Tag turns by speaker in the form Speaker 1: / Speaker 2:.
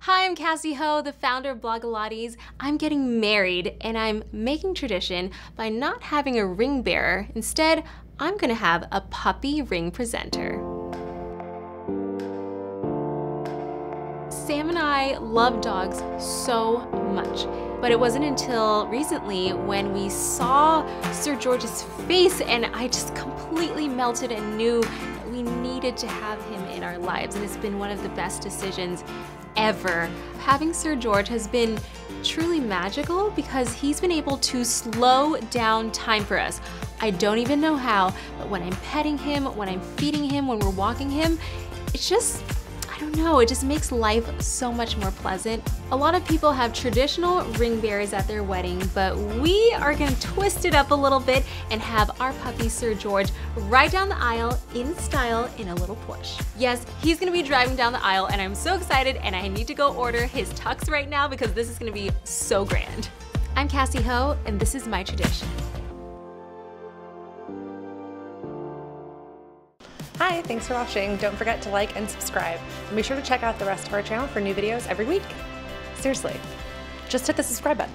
Speaker 1: Hi, I'm Cassey Ho, the founder of Blogilates. I'm getting married and I'm making tradition by not having a ring bearer. Instead, I'm gonna have a puppy ring presenter. Sam and I love dogs so much, but it wasn't until recently when we saw Sir George's face and I just completely melted and knew that we needed to have him in our lives, and it's been one of the best decisions ever. Having Sir George has been truly magical because he's been able to slow down time for us. I don't even know how, but when I'm petting him, when I'm feeding him, when we're walking him, it's just, I don't know, it just makes life so much more pleasant. A lot of people have traditional ring bearers at their wedding, but we are gonna twist it up a little bit and have our puppy Sir George ride down the aisle in style in a little Porsche. Yes, he's gonna be driving down the aisle and I'm so excited, and I need to go order his tux right now because this is gonna be so grand. I'm Cassey Ho and this is my tradition.
Speaker 2: Hi, thanks for watching. Don't forget to like and subscribe. And be sure to check out the rest of our channel for new videos every week. Seriously, just hit the subscribe button.